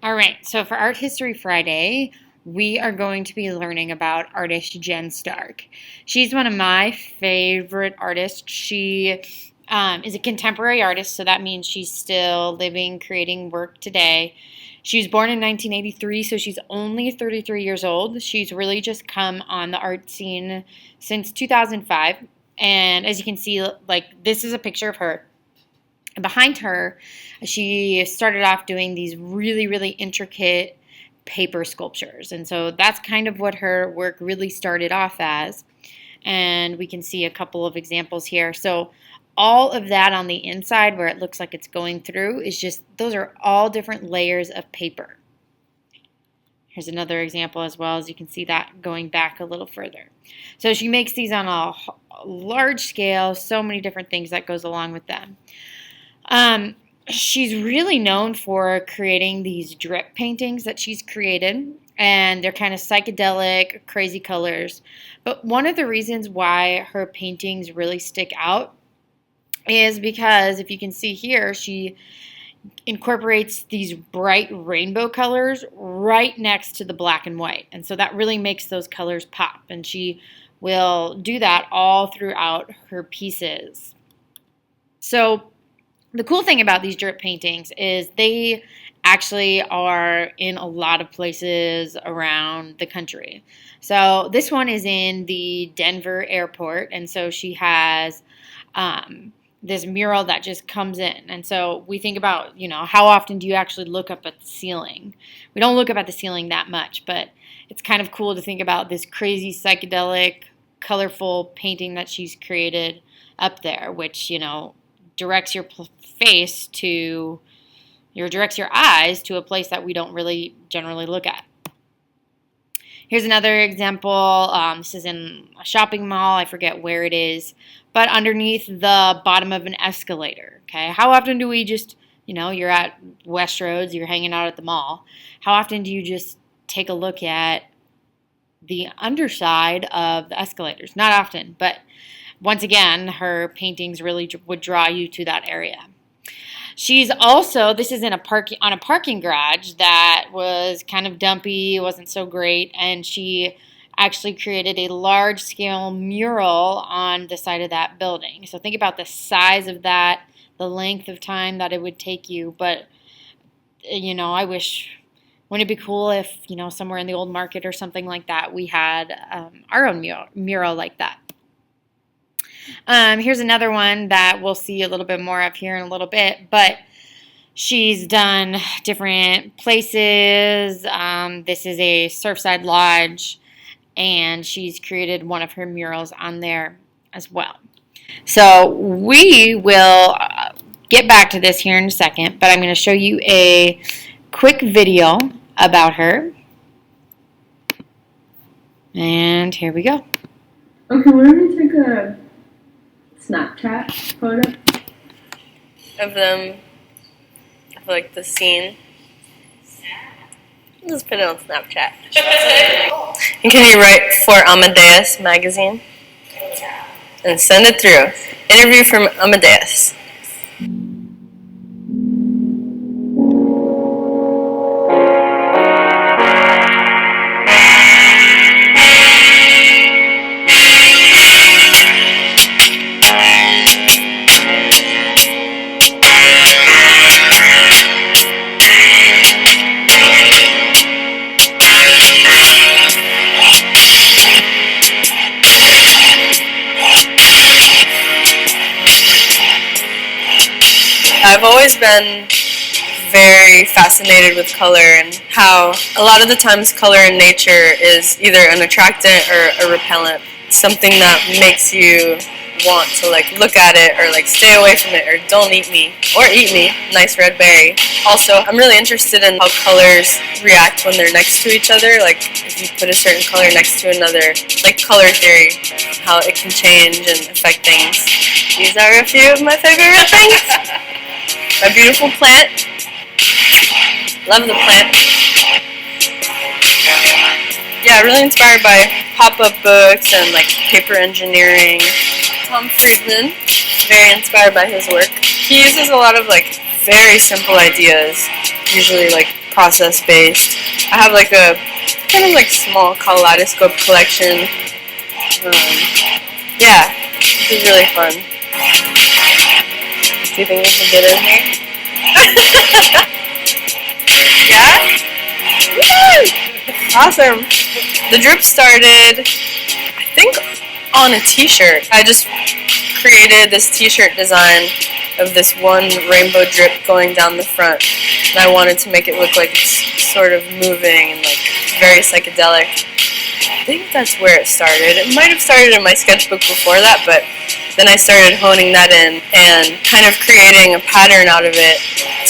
All right, so for Art History Friday, we are going to be learning about artist Jen Stark. She's one of my favorite artists. She is a contemporary artist, so that means she's still living, creating work today. She was born in 1983, so she's only 33 years old. She's really just come on the art scene since 2005. And as you can see, like this is a picture of her. Behind her, she started off doing these really, really intricate paper sculptures. And so that's kind of what her work really started off as. And we can see a couple of examples here. So all of that on the inside where it looks like it's going through is just, those are all different layers of paper. Here's another example as well, as you can see that going back a little further. So she makes these on a large scale, so many different things that goes along with them. She's really known for creating these drip paintings that she's created, and they're kind of psychedelic, crazy colors. But one of the reasons why her paintings really stick out is because, if you can see here, she incorporates these bright rainbow colors right next to the black and white. And so that really makes those colors pop, and she will do that all throughout her pieces. So the cool thing about these drip paintings is they actually are in a lot of places around the country. So this one is in the Denver airport, and so she has this mural that just comes in. And so we think about, how often do you actually look up at the ceiling? We don't look up at the ceiling that much, but it's kind of cool to think about this crazy psychedelic, colorful painting that she's created up there, which, directs your directs your eyes to a place that we don't really generally look at. Here's another example. This is in a shopping mall. I forget where it is, but underneath the bottom of an escalator. Okay, how often do we just, you're at Westroads, you're hanging out at the mall. How often do you just take a look at the underside of the escalators? Not often, but once again, her paintings really would draw you to that area. She's also, this is on a parking garage that was kind of dumpy, wasn't so great, and she actually created a large-scale mural on the side of that building. So think about the size of that, the length of time that it would take you. But, I wish, wouldn't it be cool if, somewhere in the old market or something like that, we had our own mural like that. Here's another one that we'll see a little bit more of here in a little bit, but she's done different places. This is a Surfside Lodge, and she's created one of her murals on there as well. So we will get back to this here in a second, but I'm going to show you a quick video about her. And here we go. Okay, why don't we take a Snapchat photo of them, of like the scene. Just put it on Snapchat. And can you write for Amadeus magazine and send it through? Interview from Amadeus. I've always been very fascinated with color and how a lot of the times color in nature is either an attractant or a repellent, something that makes you want to look at it or stay away from it or don't eat me or eat me. Nice red berry. Also, I'm really interested in how colors react when they're next to each other, like if you put a certain color next to another, like color theory, how it can change and affect things. These are a few of my favorite things. My beautiful plant. Love the plant. Yeah, really inspired by pop-up books and paper engineering. Tom Friedman, very inspired by his work. He uses a lot of very simple ideas, usually process based. I have like a kind of like small kaleidoscope collection. Yeah, this is really fun. Do you think we can get in here? Yeah? Woo! Awesome. The drip started, I think, on a t-shirt. I just created this t-shirt design of this one rainbow drip going down the front. And I wanted to make it look like it's sort of moving and like very psychedelic. I think that's where it started. It might have started in my sketchbook before that, but then I started honing that in and kind of creating a pattern out of it.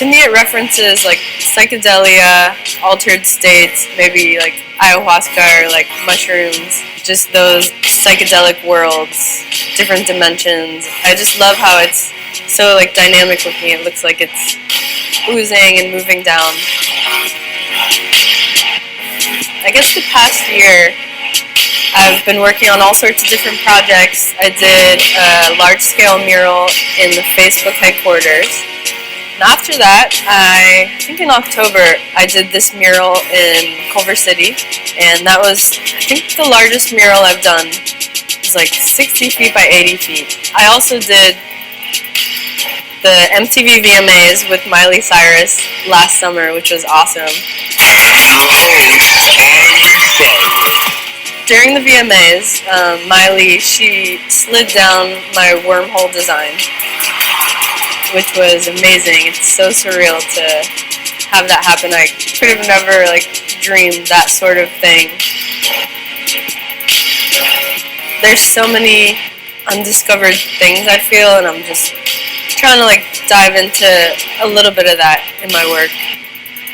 To me, it references like psychedelia, altered states, maybe like ayahuasca or like mushrooms, just those psychedelic worlds, different dimensions. I just love how it's so like dynamic with me. It looks like it's oozing and moving down. I guess the past year I've been working on all sorts of different projects. I did a large-scale mural in the Facebook headquarters. And after that, I think in October, I did this mural in Culver City. And that was, I think, the largest mural I've done. It was like 60 feet by 80 feet. I also did the MTV VMAs with Miley Cyrus last summer, which was awesome. During the VMAs, Miley, she slid down my wormhole design, which was amazing. It's so surreal to have that happen. I could have never dreamed that sort of thing. There's so many undiscovered things, I feel, and I'm just trying to dive into a little bit of that in my work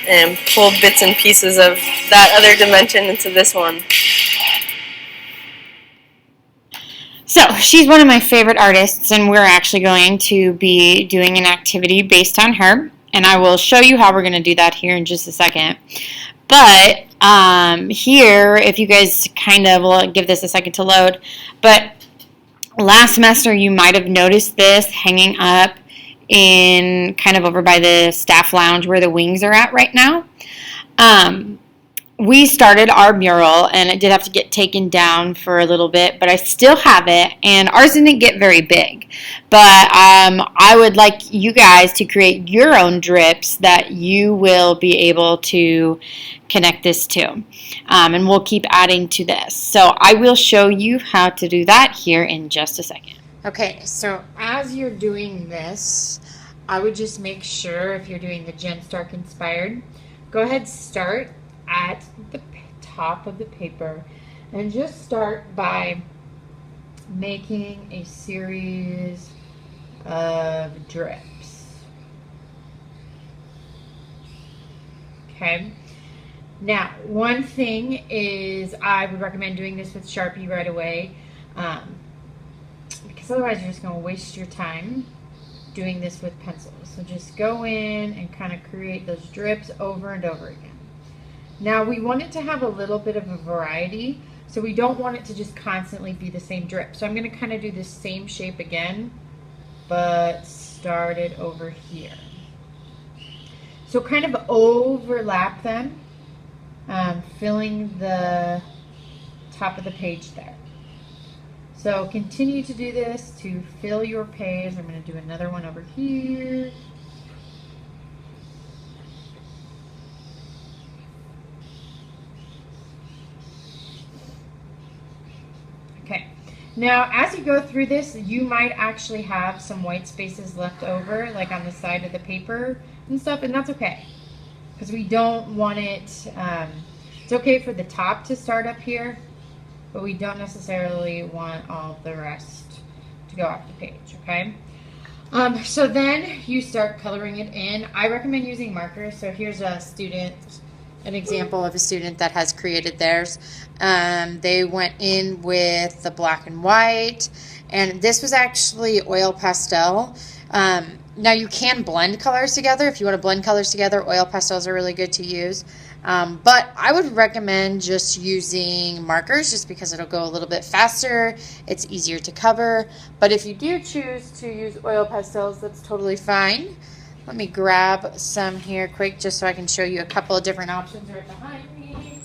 and pull bits and pieces of that other dimension into this one. So she's one of my favorite artists, and we're actually going to be doing an activity based on her, and I will show you how we're going to do that here in just a second. But here, if you guys will give this a second to load, but last semester you might have noticed this hanging up in over by the staff lounge where the wings are at right now. We started our mural, and it did have to get taken down for a little bit, but I still have it, and ours didn't get very big. But I would like you guys to create your own drips that you will be able to connect this to, and we'll keep adding to this. So I will show you how to do that here in just a second. Okay, so as you're doing this, I would just make sure, if you're doing the Jen Stark inspired, go ahead, start at the top of the paper and just start by making a series of drips. Okay, now one thing is I would recommend doing this with Sharpie right away, because otherwise you're just going to waste your time doing this with pencils. So just go in and create those drips over and over again. Now we want it to have a little bit of a variety, so we don't want it to just constantly be the same drip. So I'm going to do the same shape again, but start it over here. So overlap them, filling the top of the page there. So continue to do this to fill your page. I'm going to do another one over here. Okay, now as you go through this, you might actually have some white spaces left over, like on the side of the paper and stuff, and that's okay, because we don't want it, it's okay for the top to start up here, but we don't necessarily want all the rest to go off the page, okay? So then you start coloring it in. I recommend using markers. So here's an example of a student that has created theirs. They went in with the black and white, and this was actually oil pastel. Now you can blend colors together. If you want to blend colors together, oil pastels are really good to use. But I would recommend just using markers, just because it'll go a little bit faster. It's easier to cover. But if you do choose to use oil pastels, that's totally fine. Let me grab some here quick just so I can show you a couple of different options right behind me.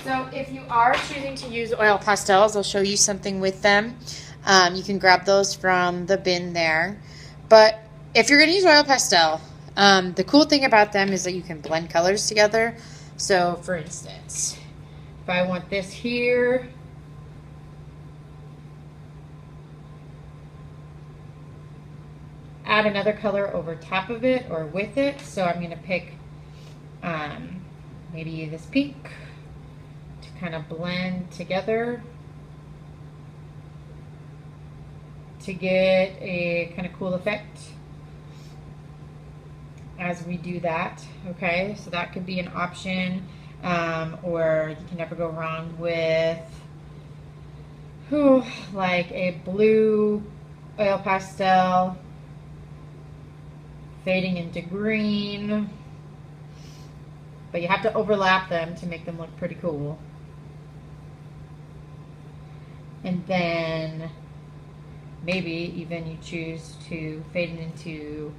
So if you are choosing to use oil pastels, I'll show you something with them. You can grab those from the bin there. But if you're going to use oil pastel, the cool thing about them is that you can blend colors together. So for instance, if I want this here, add another color over top of it or with it. So I'm going to pick maybe this pink to kind of blend together to get a kind of cool effect as we do that. Okay, so that could be an option, or you can never go wrong with like a blue oil pastel fading into green, but you have to overlap them to make them look pretty cool. And then maybe even you choose to fade it into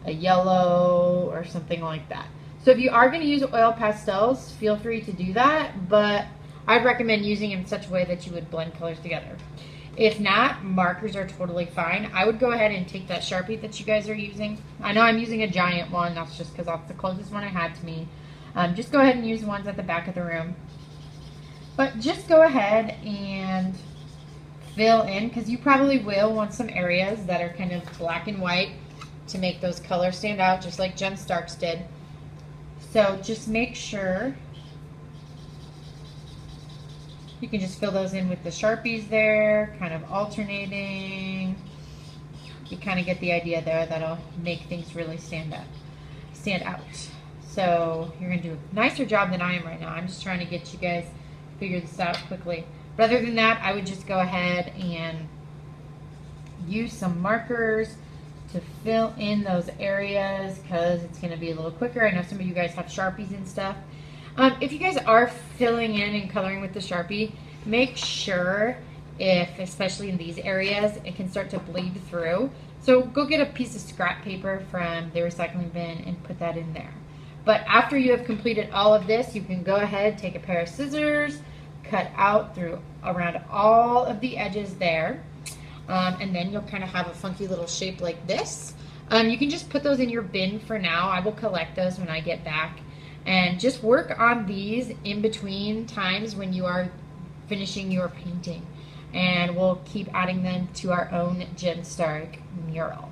a yellow or something like that. So if you are going to use oil pastels, feel free to do that, but I'd recommend using them in such a way that you would blend colors together. If not, markers are totally fine. I would go ahead and take that Sharpie that you guys are using. I know I'm using a giant one. That's just because that's the closest one I had to me. Just go ahead and use ones at the back of the room. But just go ahead and fill in, because you probably will want some areas that are kind of black and white to make those colors stand out, just like Jen Starks did. So just make sure you can just fill those in with the Sharpies there, kind of alternating. You kind of get the idea there. That'll make things really stand out. So you're going to do a nicer job than I am right now. I'm just trying to get you guys to figure this out quickly. But other than that, I would just go ahead and use some markers to fill in those areas because it's going to be a little quicker. I know some of you guys have Sharpies and stuff. If you guys are filling in and coloring with the Sharpie, make sure, especially in these areas, it can start to bleed through. So go get a piece of scrap paper from the recycling bin and put that in there. But after you have completed all of this, you can go ahead, take a pair of scissors, cut out around all of the edges there. And then you'll kind of have a funky little shape like this. You can just put those in your bin for now. I will collect those when I get back. And just work on these in between times when you are finishing your painting. And we'll keep adding them to our own Jen Stark mural.